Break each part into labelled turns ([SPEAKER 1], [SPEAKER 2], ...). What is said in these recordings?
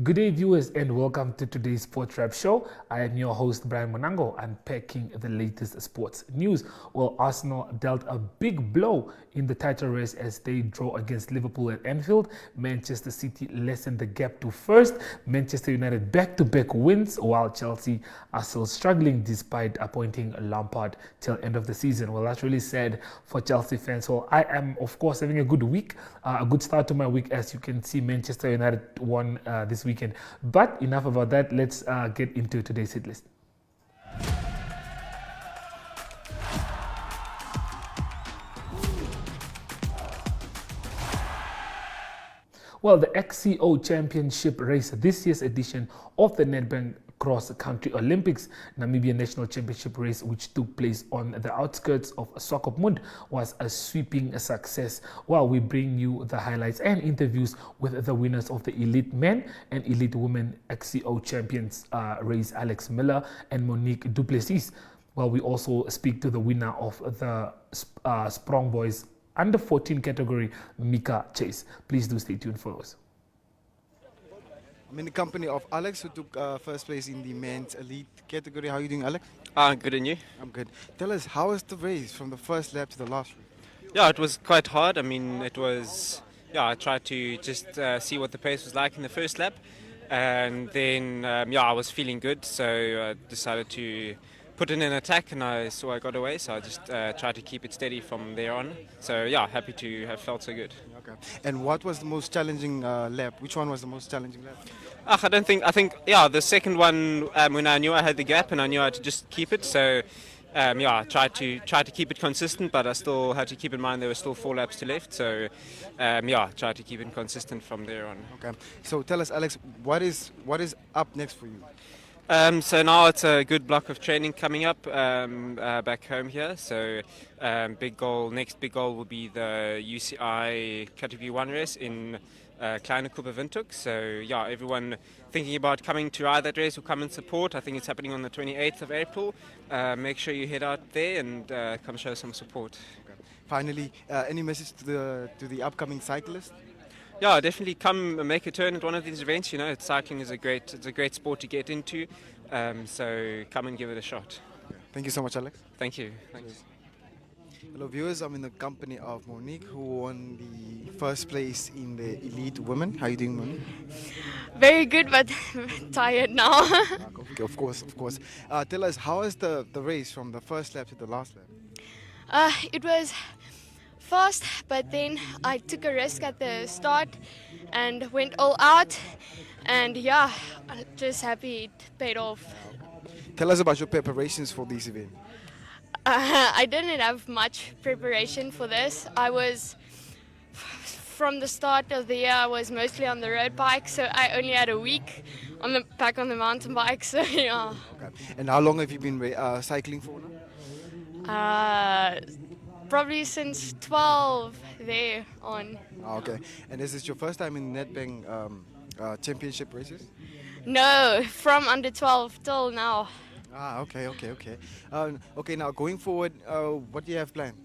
[SPEAKER 1] Good day, viewers, and welcome to today's Sports Wrap Show. I am your host, Brian Monango, unpacking the latest sports news. Well, Arsenal dealt a big blow in the title race as they draw against Liverpool at Anfield. Manchester City lessened the gap to first. Manchester United back-to-back wins, while Chelsea are still struggling despite appointing Lampard till end of the season. Well, that's really sad for Chelsea fans. Well, I am, of course, having a good week, a good start to my week. As you can see, Manchester United won this weekend. But enough about that. Let's get into today's hit list. Well, the XCO Championship race, this year's edition of the Nedbank Cross Country Olympics Namibia National Championship race, which took place on the outskirts of Swakopmund, was a sweeping success. While we bring you the highlights and interviews with the winners of the Elite Men and Elite Women XCO Champions race, Alex Miller and Monique Duplessis. While we also speak to the winner of the Sprong Boys under 14 category, Mika Chase. Please do stay tuned for us.
[SPEAKER 2] I'm in the company of Alex, who took first place in the men's elite category. How are you doing, Alex?
[SPEAKER 3] Good, and you?
[SPEAKER 2] I'm good. Tell us, how was the race from the first lap to the last lap?
[SPEAKER 3] Yeah, it was quite hard. I mean, it was, I tried to just see what the pace was like in the first lap. And then, I was feeling good, so I decided to put in an attack, and I saw I got away, so I just tried to keep it steady from there on. So, happy to have felt so good.
[SPEAKER 2] Okay. And what was the most challenging lap? Which one was the most challenging lap?
[SPEAKER 3] I think, the second one, when I knew I had the gap and I knew I had to just keep it. So, I tried to keep it consistent, but I still had to keep in mind there were still 4 laps to left. So, tried to keep it consistent from there on.
[SPEAKER 2] Okay. So tell us, Alex, what is up next for you?
[SPEAKER 3] So now it's a good block of training coming up back home here. So next big goal will be the UCI Category 1 race in Kleine Kuba Windhoek. So everyone thinking about coming to ride that race will come and support. I think it's happening on the 28th of April. Make sure you head out there and come show some support.
[SPEAKER 2] Okay. Finally, any message to the upcoming cyclists?
[SPEAKER 3] Yeah, definitely come make a turn at one of these events. You know, cycling is a great sport to get into. So come and give it a shot.
[SPEAKER 2] Okay. Thank you so much, Alex.
[SPEAKER 3] Thank you. Thanks.
[SPEAKER 2] Hello viewers, I'm in the company of Monique, who won the first place in the Elite Women. How are you doing, Monique?
[SPEAKER 4] Very good, but tired now.
[SPEAKER 2] Okay, of course. Tell us, how was the race from the first lap to the last lap?
[SPEAKER 4] It was fast, but then I took a risk at the start and went all out, and I'm just happy it paid off.
[SPEAKER 2] Tell us about your preparations for this event.
[SPEAKER 4] I didn't have much preparation for this. From the start of the year, I was mostly on the road bike, so I only had a week back on the mountain bike, so yeah.
[SPEAKER 2] Okay. And how long have you been cycling for now?
[SPEAKER 4] Probably since 12 there on.
[SPEAKER 2] Okay. And is this your first time in Nedbank championship races?
[SPEAKER 4] No, from under 12 till now.
[SPEAKER 2] Okay. Okay, now going forward, what do you have planned?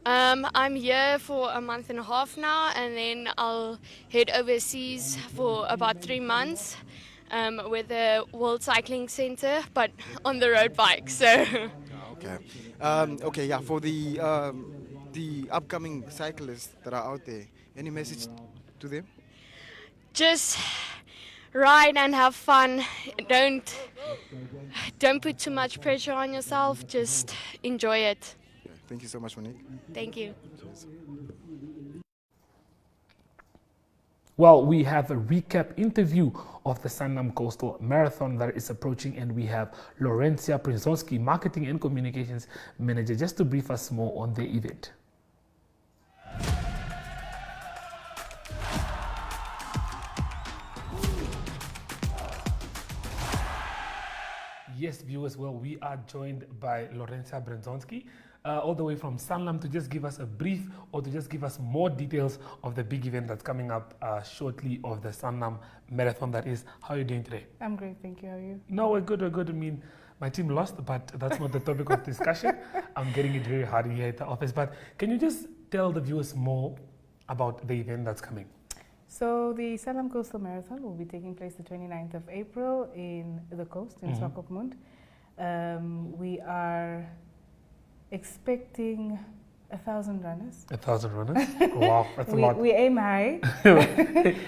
[SPEAKER 4] I'm here for a month and a half now, and then I'll head overseas for about 3 months with the World Cycling Center, but on the road bike. So.
[SPEAKER 2] Okay. For the upcoming cyclists that are out there, any message to them?
[SPEAKER 4] Just ride and have fun. Don't put too much pressure on yourself. Just enjoy it.
[SPEAKER 2] Thank you so much, Monique.
[SPEAKER 4] Thank you.
[SPEAKER 1] Well, we have a recap interview of the Sanlam Coastal Marathon that is approaching, and we have Laurencia Prinzonski, Marketing and Communications Manager, just to brief us more on the event. Yes, viewers, well, we are joined by Laurencia Prinzonski, all the way from Sanlam, to just give us a brief or to just give us more details of the big event that's coming up shortly, of the Sanlam Marathon that is. How are you doing today?
[SPEAKER 5] I'm great, thank you. How are you?
[SPEAKER 1] No, we're good. I mean, my team lost, but that's not the topic of discussion. I'm getting it very hard here at the office. But can you just tell the viewers more about the event that's coming?
[SPEAKER 5] So the Sanlam Coastal Marathon will be taking place the 29th of April in the coast, in Swakopmund. We are expecting 1,000 runners.
[SPEAKER 1] 1,000 runners? Wow, that's a lot.
[SPEAKER 5] We aim high.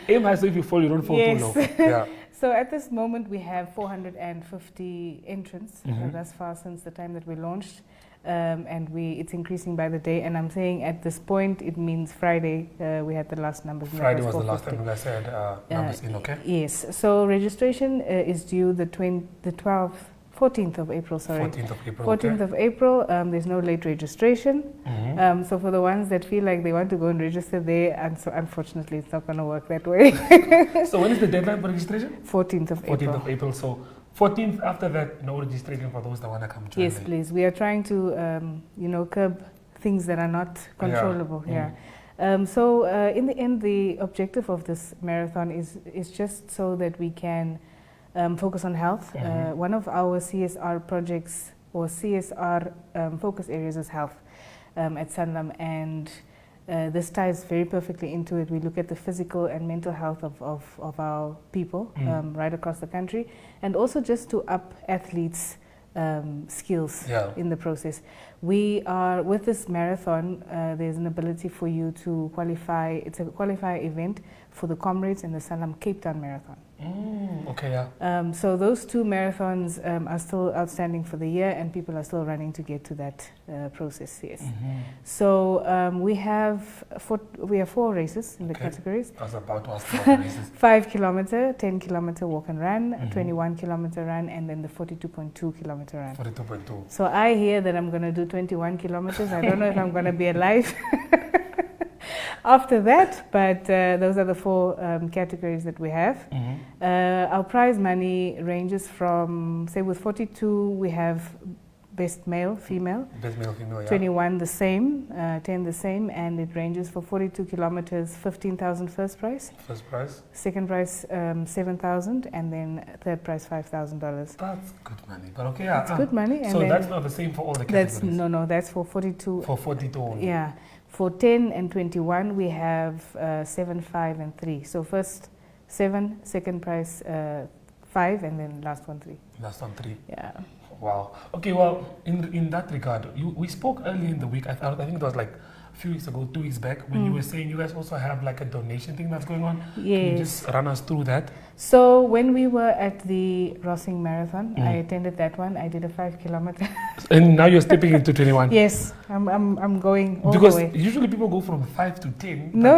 [SPEAKER 1] Aim high so if you fall, you don't fall
[SPEAKER 5] Yes.
[SPEAKER 1] too low. Yeah.
[SPEAKER 5] So at this moment we have 450 entrants thus far since the time that we launched. And it's increasing by the day. And I'm saying at this point, it means Friday, we had the last numbers.
[SPEAKER 1] Friday was the last time you guys had numbers in, okay?
[SPEAKER 5] Yes. So registration is due the 14th of April, sorry.
[SPEAKER 1] 14th of April,
[SPEAKER 5] 14th of April, there's no late registration. So for the ones that feel like they want to go and register there, and so unfortunately it's not going to work that way.
[SPEAKER 1] So when is the deadline for registration?
[SPEAKER 5] 14th of April.
[SPEAKER 1] 14th of April, so 14th after that, no registration for those that want to come join.
[SPEAKER 5] Yes, please. We are trying to, curb things that are not controllable here. So in the end, the objective of this marathon is just so that we can focus on health. One of our CSR projects or CSR focus areas is health at Sanlam, and this ties very perfectly into it. We look at the physical and mental health of our people right across the country, and also just to up athletes' skills in the process. We are, with this marathon, there's an ability for you to qualify. It's a qualifier event for the Comrades and the Sanlam Cape Town Marathon.
[SPEAKER 1] Okay, yeah.
[SPEAKER 5] So those two marathons are still outstanding for the year, and people are still running to get to that process. Yes. So we have 4 races in the categories.
[SPEAKER 1] I was about to ask about the races.
[SPEAKER 5] 5 kilometer, 10 kilometer walk and run, 21 kilometer run, and then the 42.2 kilometer run.
[SPEAKER 1] 42.2.
[SPEAKER 5] So I hear that I'm going to do 21 kilometers. I don't know if I'm going to be alive after that, but those are the 4 categories that we have. Our prize money ranges from, say, with 42, we have best male, female.
[SPEAKER 1] Best male, female, yeah.
[SPEAKER 5] 21 the same, 10 the same, and it ranges for 42 kilometers, 15,000 first prize.
[SPEAKER 1] First prize.
[SPEAKER 5] Second prize, 7,000, and then third prize, $5,000.
[SPEAKER 1] That's good money, but okay, yeah.
[SPEAKER 5] It's good money. And
[SPEAKER 1] so
[SPEAKER 5] then
[SPEAKER 1] that's not the same for all the categories?
[SPEAKER 5] No, that's for 42.
[SPEAKER 1] For 42 only?
[SPEAKER 5] Yeah. For 10 and 21, we have 7, 5, and 3. So first 7, second prize 5, and then last one 3.
[SPEAKER 1] Last one 3.
[SPEAKER 5] Yeah.
[SPEAKER 1] Wow. Okay, well, in that regard, we spoke earlier in the week, I think it was like a few weeks ago, 2 weeks back, when you were saying you guys also have like a donation thing that's going on.
[SPEAKER 5] Yes.
[SPEAKER 1] Can you just run us through that?
[SPEAKER 5] So when we were at the Rossing Marathon, I attended that one. I did a 5 kilometer.
[SPEAKER 1] And now you're stepping into 21.
[SPEAKER 5] Yes, I'm going all
[SPEAKER 1] because
[SPEAKER 5] the way.
[SPEAKER 1] Usually people go from 5 to 10.
[SPEAKER 5] No.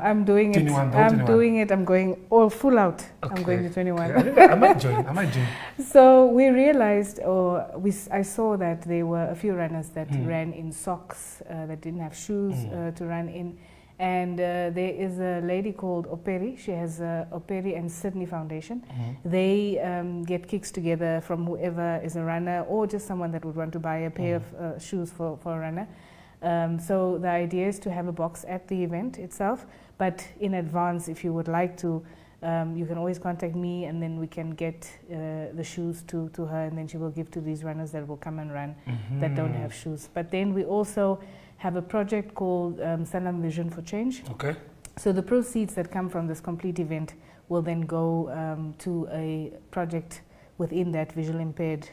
[SPEAKER 5] I'm doing
[SPEAKER 1] 21,
[SPEAKER 5] it. I'm doing it. I'm going all full out.
[SPEAKER 1] Okay.
[SPEAKER 5] I'm going to 21.
[SPEAKER 1] Okay. I might join.
[SPEAKER 5] So we realized, I saw that there were a few runners that ran in socks, that didn't have shoes to run in. And there is a lady called Operi. She has Operi and Sydney Foundation. They get kicks together from whoever is a runner or just someone that would want to buy a pair of shoes for a runner. So the idea is to have a box at the event itself, but in advance, if you would like to, you can always contact me, and then we can get the shoes to her, and then she will give to these runners that will come and run that don't have shoes. But then we also have a project called Sanlam Vision for Change.
[SPEAKER 1] Okay.
[SPEAKER 5] So the proceeds that come from this complete event will then go to a project within that visual impaired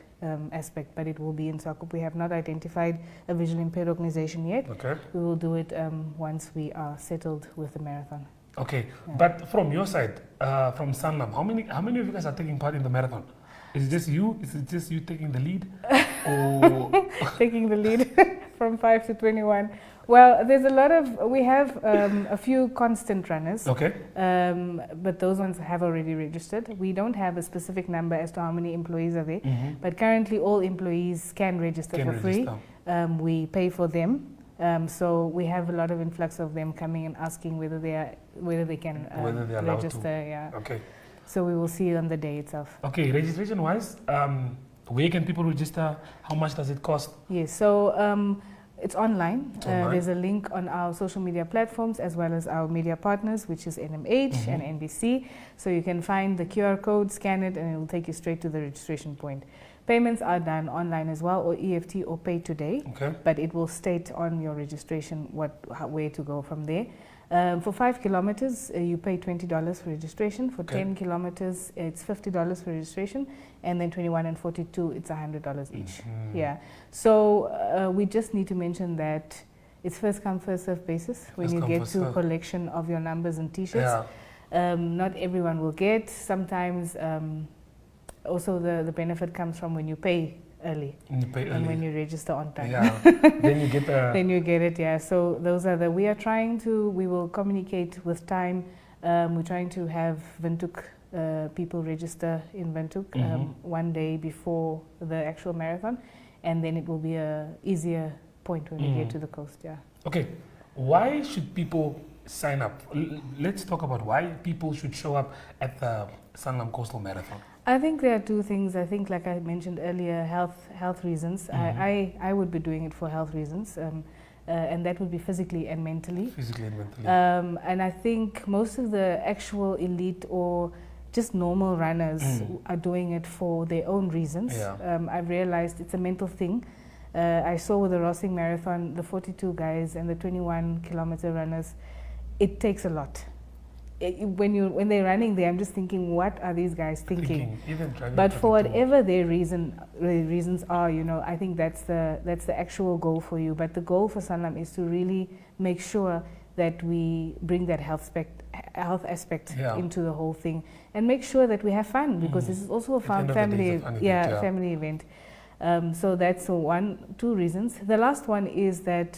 [SPEAKER 5] aspect, but it will be in Swakop. We have not identified a visual impaired organization yet.
[SPEAKER 1] Okay.
[SPEAKER 5] We will do it once we are settled with the marathon.
[SPEAKER 1] Okay, but from your side, from Sanlam, how many of you guys are taking part in the marathon? Is it just you? Is it just you taking the lead? Or
[SPEAKER 5] taking the lead from 5 to 21. Well, we have a few constant runners.
[SPEAKER 1] Okay.
[SPEAKER 5] But those ones have already registered. We don't have a specific number as to how many employees are there. But currently all employees can register for free. We pay for them. So we have a lot of influx of them coming and asking whether they can register. Yeah.
[SPEAKER 1] Okay.
[SPEAKER 5] So we will see on the day itself.
[SPEAKER 1] Okay, registration wise, where can people register? How much does it cost?
[SPEAKER 5] Yes, so it's online. There's a link on our social media platforms as well as our media partners, which is NMH and NBC. So you can find the QR code, scan it, and it will take you straight to the registration point. Payments are done online as well, or EFT or pay today. Okay. But it will state on your registration where to go from there. For 5 kilometers, you pay $20 for registration. For
[SPEAKER 1] Okay.
[SPEAKER 5] 10 kilometers, it's $50 for registration, and then 21 and 42, it's $100 each. Yeah. So we just need to mention that it's first come, first serve basis when
[SPEAKER 1] First
[SPEAKER 5] you
[SPEAKER 1] come,
[SPEAKER 5] get
[SPEAKER 1] first
[SPEAKER 5] to
[SPEAKER 1] serve.
[SPEAKER 5] collection of your numbers and T-shirts.
[SPEAKER 1] Yeah.
[SPEAKER 5] Not everyone will get. Sometimes also the benefit comes from when you pay early
[SPEAKER 1] You pay
[SPEAKER 5] and when
[SPEAKER 1] early.
[SPEAKER 5] you register on time.
[SPEAKER 1] Yeah. Then you get the.
[SPEAKER 5] Then you get it, yeah. So those are we are trying to, we will communicate with time. We're trying to have Windhoek people register in Windhoek one day before the actual marathon, and then it will be a easier point when we get to the coast, yeah.
[SPEAKER 1] Okay, why should people sign up? Let's talk about why people should show up at the Sanlam Coastal Marathon.
[SPEAKER 5] I think there are two things. I think, like I mentioned earlier, health reasons. I would be doing it for health reasons, and that would be physically and mentally.
[SPEAKER 1] Physically and mentally.
[SPEAKER 5] And I think most of the actual elite or just normal runners are doing it for their own reasons.
[SPEAKER 1] Yeah.
[SPEAKER 5] I've realized it's a mental thing. I saw with the Rossing Marathon, the 42 guys and the 21-kilometer runners, it takes a lot. When they're running there, I'm just thinking, what are these guys thinking?
[SPEAKER 1] Even driving
[SPEAKER 5] But for
[SPEAKER 1] 42.
[SPEAKER 5] whatever their reasons are, I think that's the actual goal for you. But the goal for Sanlam is to really make sure that we bring that health aspect into the whole thing, and make sure that we have fun, because this is also a
[SPEAKER 1] At the end of the day, it's a fun event,
[SPEAKER 5] family event. So that's two reasons. The last one is that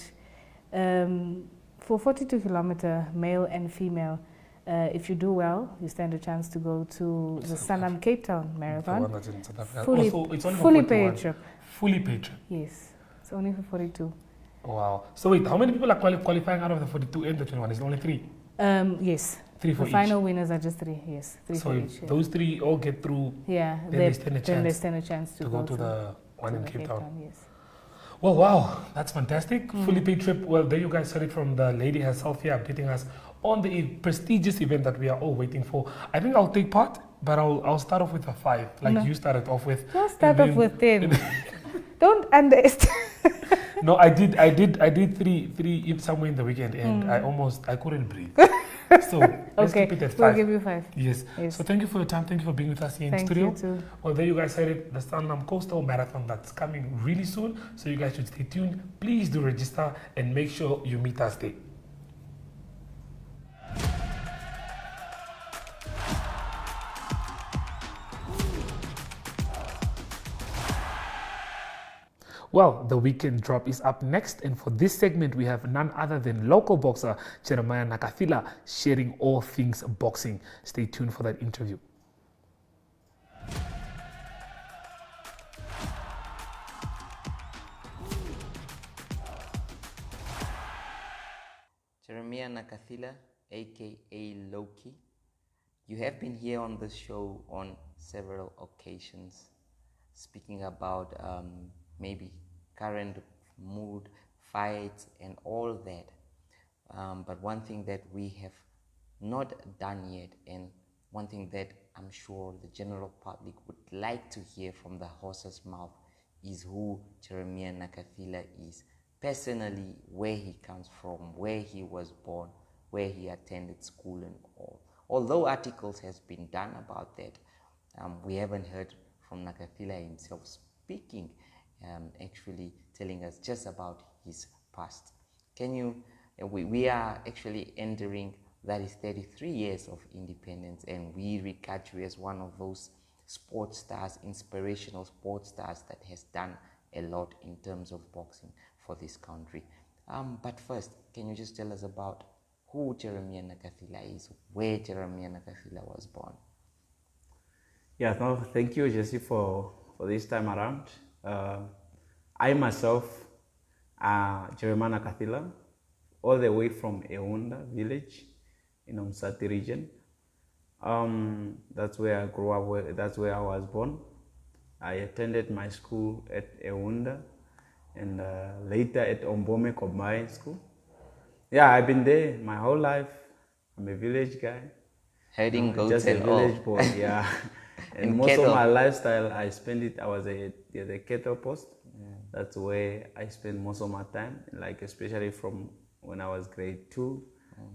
[SPEAKER 5] for 42-kilometer male and female, if you do well, you stand a chance to go to the Sanlam Cape Town Marathon.
[SPEAKER 1] The one that's in South Africa.
[SPEAKER 5] Fully,
[SPEAKER 1] Also, it's only for
[SPEAKER 5] fully
[SPEAKER 1] 41.
[SPEAKER 5] paid trip.
[SPEAKER 1] Fully paid trip.
[SPEAKER 5] Yes, it's only for 42.
[SPEAKER 1] Wow. So wait, how many people are qualifying out of the 42 and the 21? Is it only 3?
[SPEAKER 5] Yes.
[SPEAKER 1] 3 for
[SPEAKER 5] The
[SPEAKER 1] each.
[SPEAKER 5] final winners are just 3. Yes, 3
[SPEAKER 1] So
[SPEAKER 5] for
[SPEAKER 1] if
[SPEAKER 5] each. Yeah.
[SPEAKER 1] those 3 all get through,
[SPEAKER 5] Yeah,
[SPEAKER 1] then they stand a
[SPEAKER 5] then they
[SPEAKER 1] chance
[SPEAKER 5] stand a chance
[SPEAKER 1] to go to the one
[SPEAKER 5] to
[SPEAKER 1] in
[SPEAKER 5] the
[SPEAKER 1] Cape Town.
[SPEAKER 5] Yes.
[SPEAKER 1] Well, wow, that's fantastic. Fully paid trip. Well, there you guys heard it from the lady herself here updating us on the prestigious event that we are all waiting for. I think I'll take part, but I'll start off with a 5, like
[SPEAKER 5] No.
[SPEAKER 1] you started off with.
[SPEAKER 5] Don't start
[SPEAKER 1] And
[SPEAKER 5] off
[SPEAKER 1] then-
[SPEAKER 5] with 10. Don't underestimate.
[SPEAKER 1] No, I did 3 somewhere in the weekend, and I couldn't breathe. So let's
[SPEAKER 5] Okay,
[SPEAKER 1] keep it at
[SPEAKER 5] we'll
[SPEAKER 1] 5.
[SPEAKER 5] give you 5.
[SPEAKER 1] Yes.
[SPEAKER 5] Yes.
[SPEAKER 1] So thank you for your time. Thank you for being with us here in
[SPEAKER 5] Thank
[SPEAKER 1] studio.
[SPEAKER 5] you too.
[SPEAKER 1] Well, there you guys heard it, the Sanlam Coastal Marathon that's coming really soon. So you guys should stay tuned. Please do register and make sure you meet us there. Well, the weekend drop is up next, and for this segment, we have none other than local boxer Jeremiah Nakafila sharing all things boxing. Stay tuned for that interview.
[SPEAKER 6] Jeremiah Nakathila, aka Loki. You have been here on the show on several occasions, speaking about maybe current mood, fights, and all that. But one thing that we have not done yet, and one thing that I'm sure the general public would like to hear from the horse's mouth, is who Jeremiah Nakathila is. Personally, where he comes from, where he was born, where he attended school and all. Although articles has been done about that, we haven't heard from Nakathila himself speaking, actually telling us just about his past. Can you, we are actually entering, that is 33 years of independence, and we regard you as one of those sports stars, inspirational sports stars that has done a lot in terms of boxing for this country. But first, can you just tell us about who Jeremiah Nakathila is, where Jeremiah Nakathila was born?
[SPEAKER 7] Yeah, no, thank you, Jesse, for this time around. I myself, Jeremiah Nakathila, all the way from Eunda village in Umsati region. That's where I grew up, that's where I was born. I attended my school at Eunda and later at Ombome Combined School. Yeah, I've been there my whole life. I'm a village guy.
[SPEAKER 6] Herding goats
[SPEAKER 7] Just a
[SPEAKER 6] and all.
[SPEAKER 7] village boy, yeah. And most
[SPEAKER 6] cattle.
[SPEAKER 7] of my lifestyle, I spent it, I was at the cattle post. That's where I spent most of my time, like especially from when I was grade 2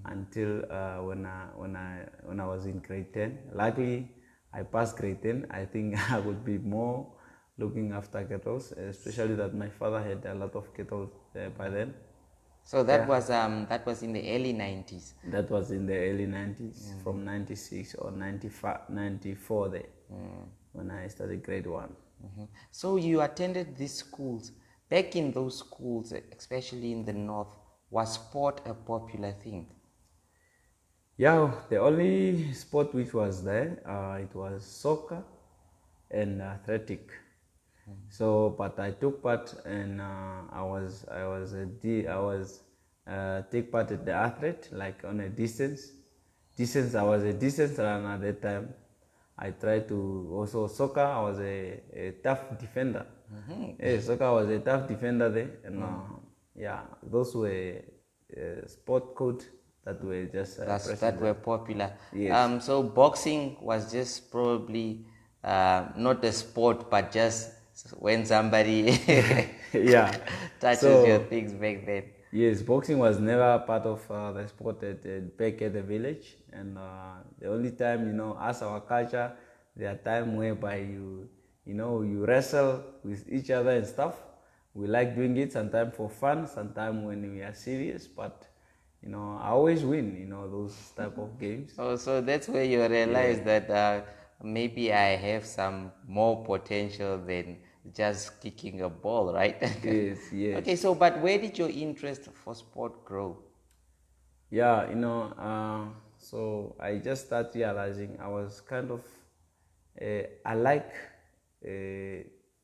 [SPEAKER 7] until when I was in grade 10. Luckily, I passed grade 10. I think I would be more looking after cattle, especially that my father had a lot of cattle by then.
[SPEAKER 6] So that was in the early 90s.
[SPEAKER 7] That was in the early 90s, from 96 or 95, 94 there, when I started grade 1.
[SPEAKER 6] So you attended these schools. Back in those schools, especially in the north, was sport a popular thing?
[SPEAKER 7] Yeah, the only sport which was there, it was soccer and athletic. So, but I took part, and I was take part at the athlete, like on a distance. I was a distance runner at that time. I tried to also soccer. I was a tough defender. Yeah, soccer was a tough defender there, and yeah, those were sport codes that were just
[SPEAKER 6] that were popular.
[SPEAKER 7] Yes.
[SPEAKER 6] So boxing was just probably not a sport, but just when somebody
[SPEAKER 7] Yeah.
[SPEAKER 6] touches
[SPEAKER 7] So-
[SPEAKER 6] your things back then.
[SPEAKER 7] Yes, boxing was never part of the sport back at the village, and the only time, as our culture, there are times whereby you wrestle with each other and stuff. We like doing it sometimes for fun, sometimes when we are serious, but I always win, those type of games.
[SPEAKER 6] Oh, so that's where you realize that maybe I have some more potential than just kicking a ball, right?
[SPEAKER 7] Yes, yes.
[SPEAKER 6] Okay, so but where did your interest for sport grow?
[SPEAKER 7] Yeah, so I just started realizing I was kind of, I like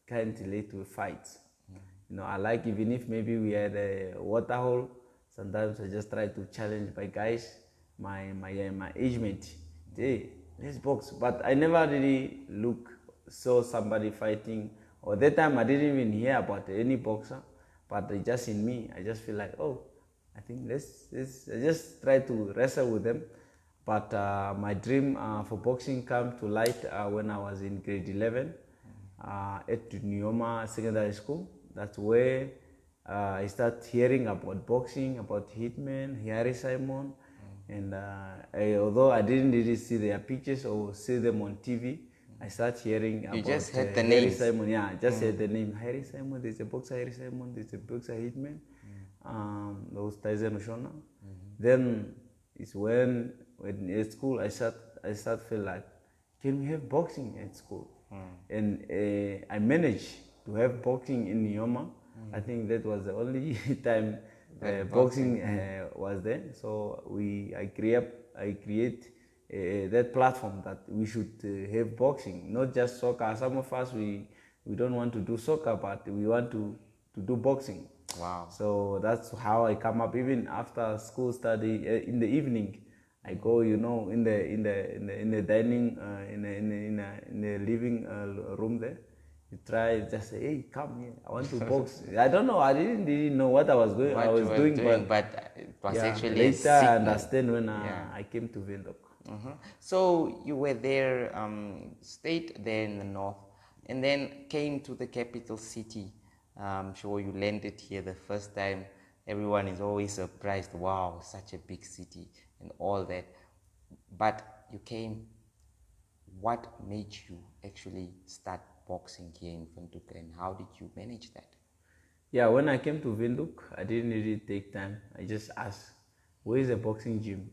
[SPEAKER 7] kind of relate to fights. I like, even if maybe we had a water hole, sometimes I just try to challenge my guys, my age mate. Hey, let's box. But I never really saw somebody fighting. Or that time I didn't even hear about any boxer, but it's just in me. I just feel like, oh, I think let's I just try to wrestle with them. But my dream for boxing came to light when I was in grade 11 at Nyoma Secondary School. That's where I started hearing about boxing, about Hitman, Harry Simon, and although I didn't really see their pictures or see them on TV, I started hearing about
[SPEAKER 6] just heard the
[SPEAKER 7] Harry
[SPEAKER 6] names.
[SPEAKER 7] Simon. Yeah, I just heard the name Harry Simon. There's a boxer Harry Simon. There's a boxer Hitman. Those Tyson Oshona. Then it's when at school I start feel like, can we have boxing at school? And I managed to have boxing in Nyoma. I think that was the only time boxing was there. So I create that platform that we should have boxing, not just soccer. Some of us we don't want to do soccer, but we want to do boxing.
[SPEAKER 6] Wow.
[SPEAKER 7] So that's how I come up. Even after school study in the evening, I go, in the dining in the living room there. You try, just say, hey, come here, I want to box. I don't know, I didn't really know what I was doing,
[SPEAKER 6] but it was actually a
[SPEAKER 7] later I
[SPEAKER 6] signal.
[SPEAKER 7] understand when I came to Windhoek.
[SPEAKER 6] So you were there, stayed there in the north, and then came to the capital city. I'm sure you landed here the first time. Everyone is always surprised. Wow, such a big city and all that. But you came. What made you actually start boxing here in Windhoek, and how did you manage that?
[SPEAKER 7] Yeah, when I came to Windhoek, I didn't really take time. I just asked, where is a boxing gym?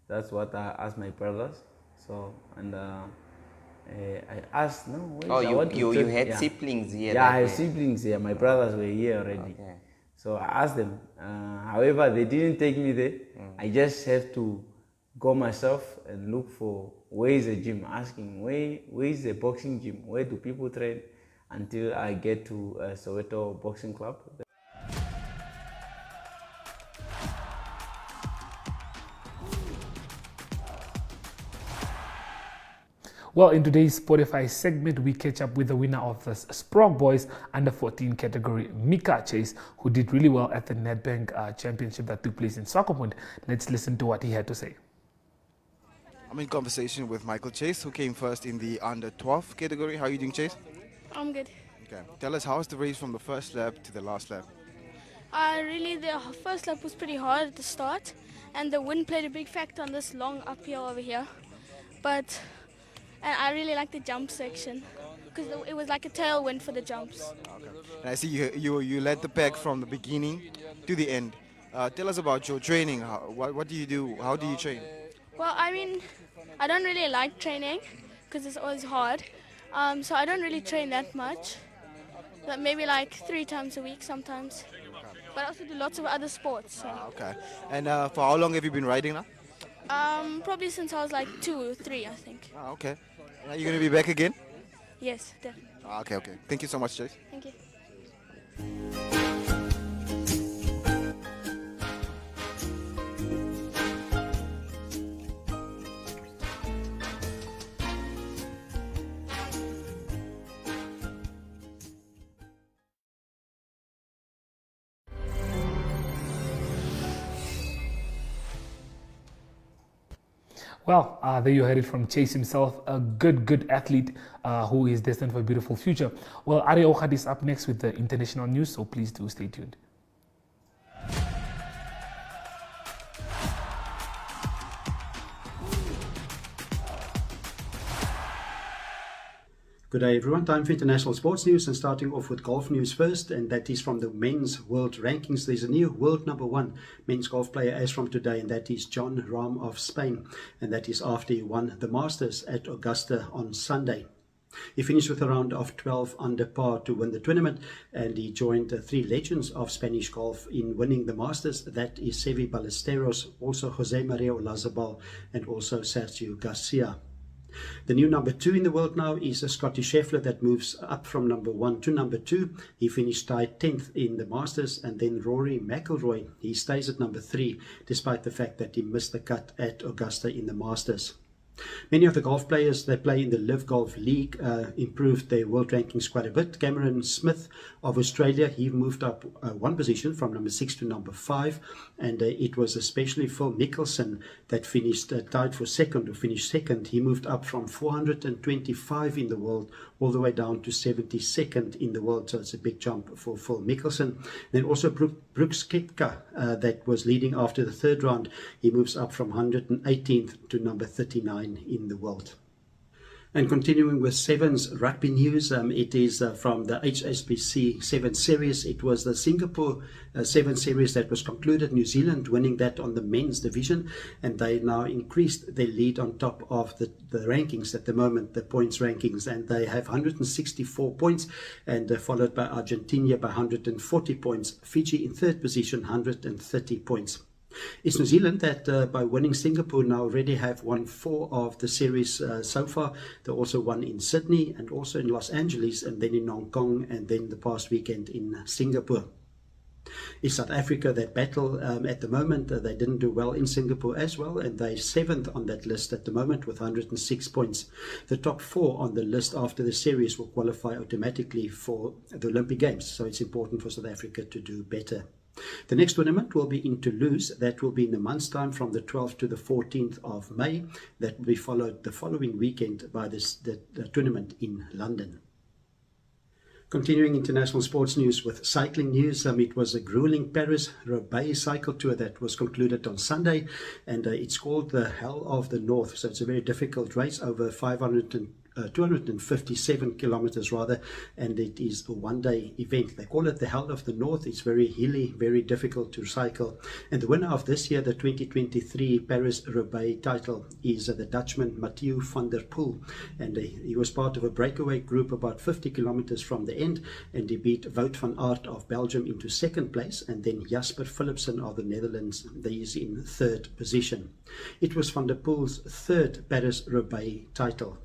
[SPEAKER 7] That's what I asked my brothers. So, and I asked, no, where is
[SPEAKER 6] Oh,
[SPEAKER 7] I want to
[SPEAKER 6] you
[SPEAKER 7] train.
[SPEAKER 6] had siblings here?
[SPEAKER 7] Yeah, I
[SPEAKER 6] that
[SPEAKER 7] have
[SPEAKER 6] were-
[SPEAKER 7] siblings here. My brothers were here already.
[SPEAKER 6] Okay.
[SPEAKER 7] So I asked them. However, they didn't take me there. I just have to go myself and look for where is a gym, asking where is a boxing gym, where do people train, until I get to Soweto Boxing Club.
[SPEAKER 1] Well, in today's Spotify segment, we catch up with the winner of the Sprog Boys Under 14 category, Mika Chase, who did really well at the Nedbank Championship that took place in Swakopmund. Let's listen to what he had to say.
[SPEAKER 2] I'm in conversation with Michael Chase, who came first in the under 12 category. How are you doing, Chase?
[SPEAKER 4] I'm good.
[SPEAKER 2] Okay. Tell us, how was the race from the first lap to the last lap?
[SPEAKER 8] Really, the first lap was pretty hard at the start, and the wind played a big factor on this long uphill over here. And I really liked the jump section because it was like a tailwind for the jumps.
[SPEAKER 2] And I see you led the pack from the beginning to the end. Tell us about your training. What do you do? How do you train?
[SPEAKER 8] Well, I mean, I don't really like training because it's always hard. So I don't really train that much, but maybe like 3 times a week sometimes. But I also do lots of other sports. So.
[SPEAKER 2] Okay. And for how long have you been riding now?
[SPEAKER 8] Probably since I was like 2 or 3, I think.
[SPEAKER 2] Okay. Are you going to be back again?
[SPEAKER 8] Yes, definitely.
[SPEAKER 2] Okay. Thank you so much, Joyce.
[SPEAKER 8] Thank you.
[SPEAKER 1] Well, there you heard it from Chase himself, a good athlete who is destined for a beautiful future. Well, Ari Ohad is up next with the international news, so please do stay tuned.
[SPEAKER 9] Good day everyone, time for international sports news, and starting off with golf news first, and that is from the men's world rankings. There's a new world number 1 men's golf player as from today, and that is Jon Rahm of Spain, and that is after he won the Masters at Augusta on Sunday. He finished with a round of 12 under par to win the tournament, and he joined 3 legends of Spanish golf in winning the Masters. That is Seve Ballesteros, also Jose Maria Olazabal, and also Sergio Garcia. The new number 2 in the world now is Scottie Scheffler, that moves up from number 1 to number 2. He finished tied 10th in the Masters, and then Rory McIlroy, he stays at number 3 despite the fact that he missed the cut at Augusta in the Masters. Many of the golf players that play in the Live Golf League improved their world rankings quite a bit. Cameron Smith of Australia, he moved up 1 position from number 6 to number 5, and it was especially Phil Mickelson that finished tied for second, or finished second. He moved up from 425 in the world all the way down to 72nd in the world, so it's a big jump for Phil Mickelson. Then also Brooks Koepka, that was leading after the 3rd round, he moves up from 118th to number 39 in the world. And continuing with Sevens rugby news, it is from the HSBC 7 Series. It was the Singapore 7 Series that was concluded, New Zealand winning that on the men's division, and they now increased their lead on top of the rankings at the moment, the points rankings, and they have 164 points, and followed by Argentina by 140 points, Fiji in 3rd position, 130 points. It's New Zealand that by winning Singapore now already have won 4 of the series so far. They also won in Sydney and also in Los Angeles, and then in Hong Kong, and then the past weekend in Singapore. It's South Africa that battle at the moment. They didn't do well in Singapore as well, and they're 7th on that list at the moment with 106 points. The top 4 on the list after the series will qualify automatically for the Olympic Games, so it's important for South Africa to do better. The next tournament will be in Toulouse. That will be in a month's time from the 12th to the 14th of May. That will be followed the following weekend by the tournament in London. Continuing international sports news with cycling news, it was a grueling Paris-Roubaix cycle tour that was concluded on Sunday, and it's called the Hell of the North. So it's a very difficult race over 257 kilometers rather, and it is a one-day event. They call it the Hell of the North. It's very hilly, very difficult to cycle, and the winner of this year, the 2023 Paris-Roubaix title, is the Dutchman Mathieu van der Poel, and he was part of a breakaway group about 50 kilometers from the end, and he beat Wout van Aert of Belgium into 2nd place, and then Jasper Philipsen of the Netherlands, he is in 3rd position. It was van der Poel's 3rd Paris-Roubaix title.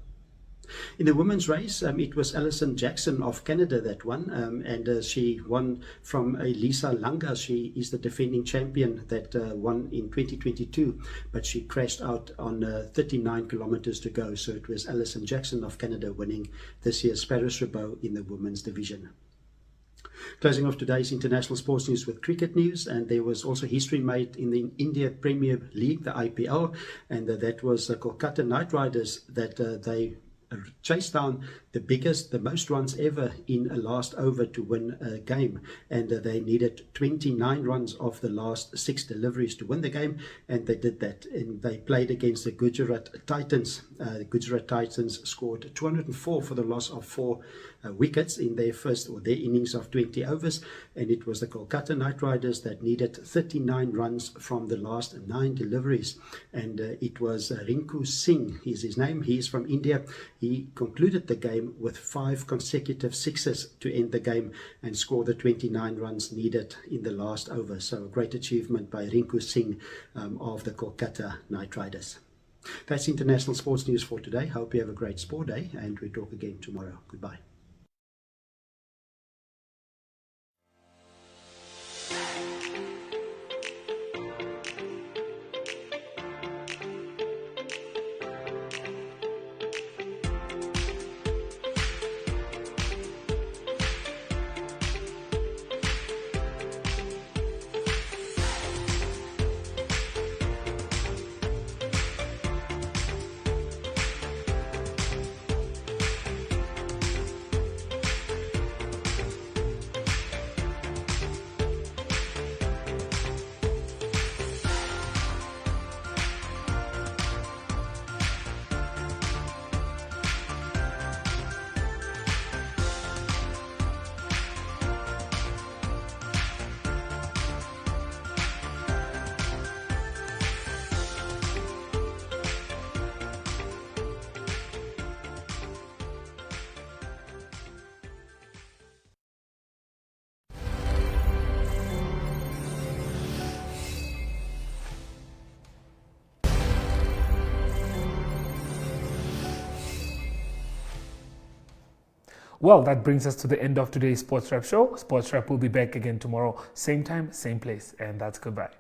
[SPEAKER 9] In the women's race, it was Alison Jackson of Canada that won, and she won from Lisa Langa. She is the defending champion that won in 2022, but she crashed out on 39 kilometers to go. So it was Alison Jackson of Canada winning this year's Paris-Roubaix in the women's division. Closing off today's international sports news with cricket news, and there was also history made in the India Premier League, the IPL, and that was Kolkata Knight Riders that they chased down the most runs ever in a last over to win a game, and they needed 29 runs of the last 6 deliveries to win the game, and they did that. And they played against the Gujarat Titans. The Gujarat Titans scored 204 for the loss of 4 wickets in their innings of 20 overs, and it was the Kolkata Knight Riders that needed 39 runs from the last 9 deliveries, and it was Rinku Singh is his name. He is from India. He concluded the game with 5 consecutive sixes to end the game and score the 29 runs needed in the last over. So a great achievement by Rinku Singh of the Kolkata Knight Riders. That's international sports news for today. Hope you have a great sport day, and we talk again tomorrow. Goodbye.
[SPEAKER 1] Well, that brings us to the end of today's Sports Wrap show. Sports Wrap will be back again tomorrow, same time, same place, and that's goodbye.